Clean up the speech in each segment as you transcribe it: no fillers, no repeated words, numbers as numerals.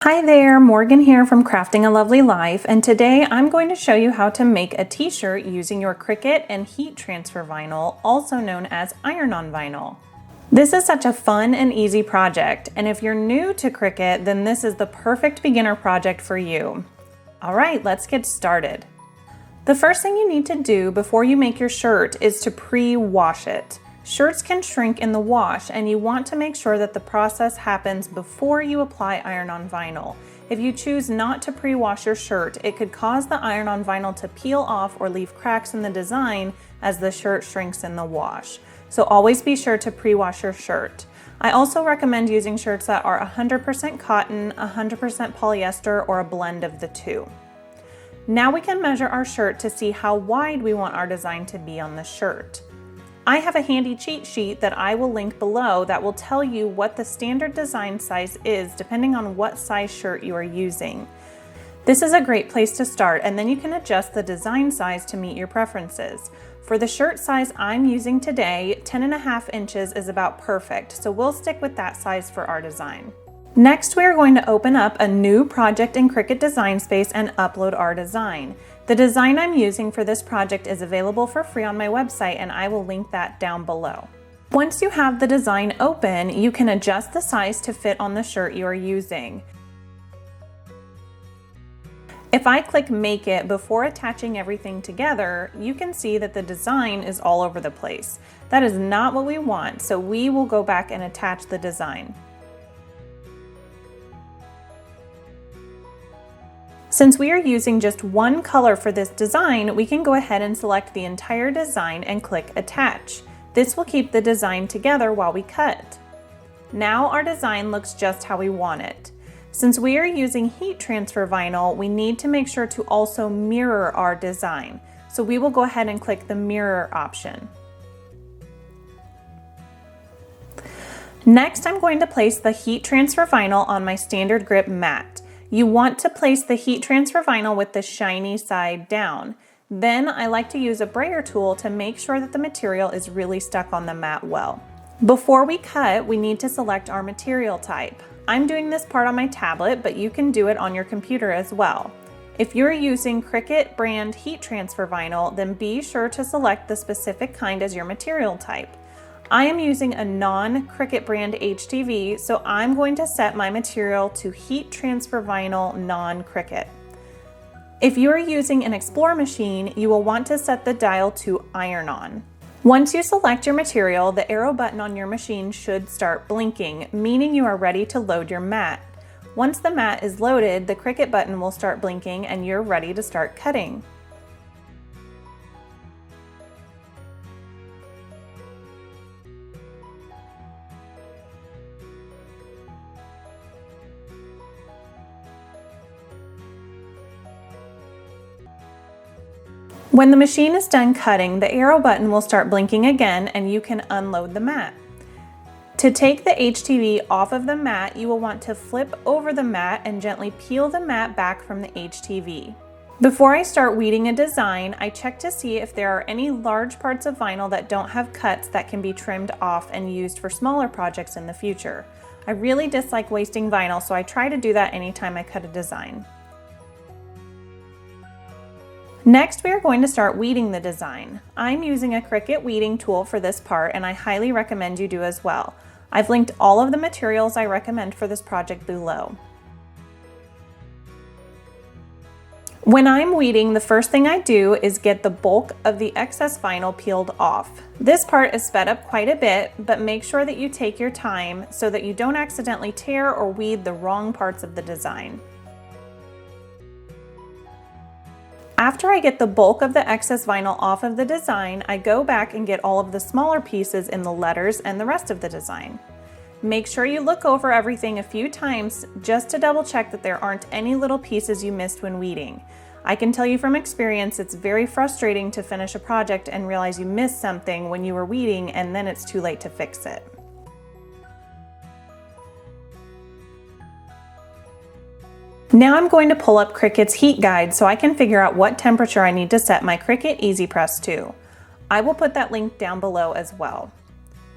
Hi there, Morgan here from Crafting a Lovely Life, and today I'm going to show you how to make a t-shirt using your Cricut and heat transfer vinyl, also known as iron-on vinyl. This is such a fun and easy project, and if you're new to Cricut, then this is the perfect beginner project for you. All right, let's get started. The first thing you need to do before you make your shirt is to pre-wash it. Shirts can shrink in the wash, and you want to make sure that the process happens before you apply iron-on vinyl. If you choose not to pre-wash your shirt, it could cause the iron-on vinyl to peel off or leave cracks in the design as the shirt shrinks in the wash. So always be sure to pre-wash your shirt. I also recommend using shirts that are 100% cotton, 100% polyester, or a blend of the two. Now we can measure our shirt to see how wide we want our design to be on the shirt. I have a handy cheat sheet that I will link below that will tell you what the standard design size is depending on what size shirt you are using. This is a great place to start, and then you can adjust the design size to meet your preferences. For the shirt size I'm using today, 10.5 inches is about perfect, so we'll stick with that size for our design. Next, we are going to open up a new project in Cricut Design Space and upload our design. The design I'm using for this project is available for free on my website, and I will link that down below. Once you have the design open, you can adjust the size to fit on the shirt you are using. If I click Make It before attaching everything together, you can see that the design is all over the place. That is not what we want, so we will go back and attach the design. Since we are using just one color for this design, we can go ahead and select the entire design and click Attach. This will keep the design together while we cut. Now our design looks just how we want it. Since we are using heat transfer vinyl, we need to make sure to also mirror our design. So we will go ahead and click the mirror option. Next, I'm going to place the heat transfer vinyl on my standard grip mat. You want to place the heat transfer vinyl with the shiny side down. Then I like to use a brayer tool to make sure that the material is really stuck on the mat well. Before we cut, we need to select our material type. I'm doing this part on my tablet, but you can do it on your computer as well. If you're using Cricut brand heat transfer vinyl, then be sure to select the specific kind as your material type. I am using a non-Cricut brand HTV, so I'm going to set my material to heat transfer vinyl non-Cricut. If you are using an Explore machine, you will want to set the dial to iron-on. Once you select your material, the arrow button on your machine should start blinking, meaning you are ready to load your mat. Once the mat is loaded, the Cricut button will start blinking and you're ready to start cutting. When the machine is done cutting, the arrow button will start blinking again and you can unload the mat. To take the HTV off of the mat, you will want to flip over the mat and gently peel the mat back from the HTV. Before I start weeding a design, I check to see if there are any large parts of vinyl that don't have cuts that can be trimmed off and used for smaller projects in the future. I really dislike wasting vinyl, so I try to do that anytime I cut a design. Next, we are going to start weeding the design. I'm using a Cricut weeding tool for this part, and I highly recommend you do as well. I've linked all of the materials I recommend for this project below. When I'm weeding, the first thing I do is get the bulk of the excess vinyl peeled off. This part is sped up quite a bit, but make sure that you take your time so that you don't accidentally tear or weed the wrong parts of the design. After I get the bulk of the excess vinyl off of the design, I go back and get all of the smaller pieces in the letters and the rest of the design. Make sure you look over everything a few times just to double check that there aren't any little pieces you missed when weeding. I can tell you from experience, it's very frustrating to finish a project and realize you missed something when you were weeding and then it's too late to fix it. Now I'm going to pull up Cricut's heat guide so I can figure out what temperature I need to set my Cricut Easy Press to. I will put that link down below as well.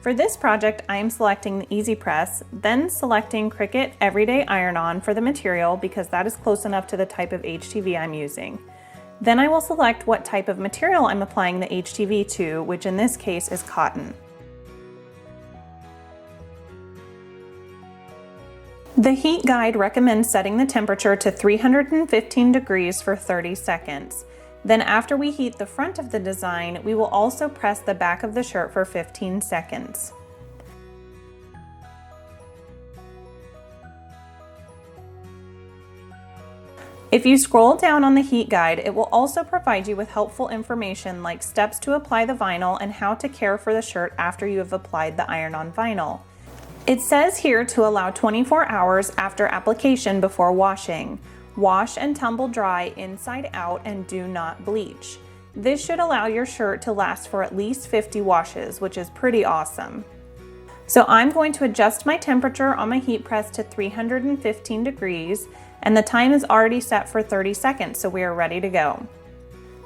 For this project, I am selecting the Easy Press, then selecting Cricut Everyday Iron-On for the material because that is close enough to the type of HTV I'm using. Then I will select what type of material I'm applying the HTV to, which in this case is cotton. The heat guide recommends setting the temperature to 315 degrees for 30 seconds. Then after we heat the front of the design, we will also press the back of the shirt for 15 seconds. If you scroll down on the heat guide, it will also provide you with helpful information like steps to apply the vinyl and how to care for the shirt after you have applied the iron-on vinyl. It says here to allow 24 hours after application before washing. Wash and tumble dry inside out and do not bleach. This should allow your shirt to last for at least 50 washes, which is pretty awesome. So I'm going to adjust my temperature on my heat press to 315 degrees, and the time is already set for 30 seconds, so we are ready to go.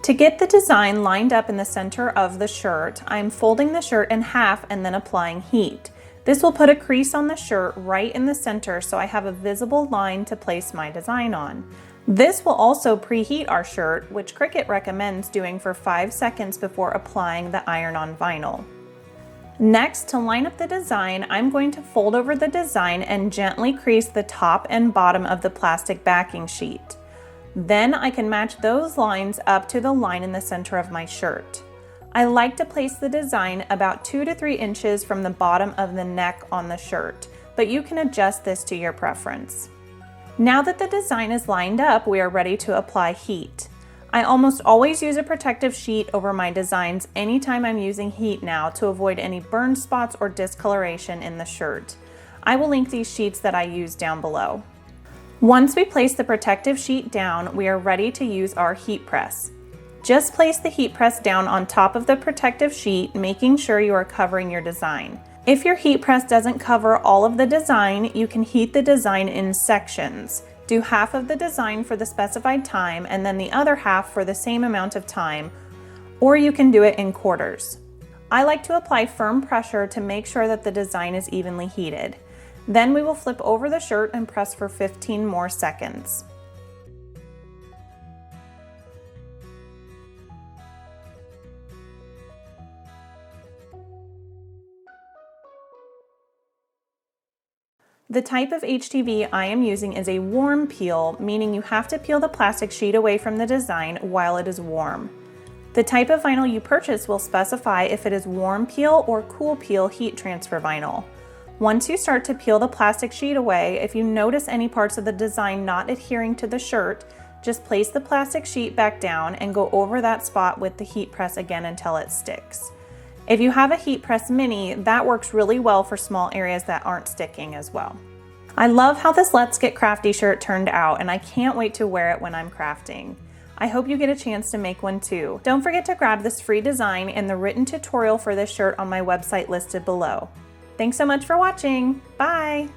To get the design lined up in the center of the shirt, I'm folding the shirt in half and then applying heat. This will put a crease on the shirt right in the center so I have a visible line to place my design on. This will also preheat our shirt, which Cricut recommends doing for 5 seconds before applying the iron-on vinyl. Next, to line up the design, I'm going to fold over the design and gently crease the top and bottom of the plastic backing sheet. Then I can match those lines up to the line in the center of my shirt. I like to place the design about 2 to 3 inches from the bottom of the neck on the shirt, but you can adjust this to your preference. Now that the design is lined up, we are ready to apply heat. I almost always use a protective sheet over my designs anytime I'm using heat now to avoid any burn spots or discoloration in the shirt. I will link these sheets that I use down below. Once we place the protective sheet down, we are ready to use our heat press. Just place the heat press down on top of the protective sheet, making sure you are covering your design. If your heat press doesn't cover all of the design, you can heat the design in sections. Do half of the design for the specified time and then the other half for the same amount of time, or you can do it in quarters. I like to apply firm pressure to make sure that the design is evenly heated. Then we will flip over the shirt and press for 15 more seconds. The type of HTV I am using is a warm peel, meaning you have to peel the plastic sheet away from the design while it is warm. The type of vinyl you purchase will specify if it is warm peel or cool peel heat transfer vinyl. Once you start to peel the plastic sheet away, if you notice any parts of the design not adhering to the shirt, just place the plastic sheet back down and go over that spot with the heat press again until it sticks. If you have a heat press mini, that works really well for small areas that aren't sticking as well. I love how this Let's Get Crafty shirt turned out, and I can't wait to wear it when I'm crafting. I hope you get a chance to make one too. Don't forget to grab this free design and the written tutorial for this shirt on my website listed below. Thanks so much for watching. Bye!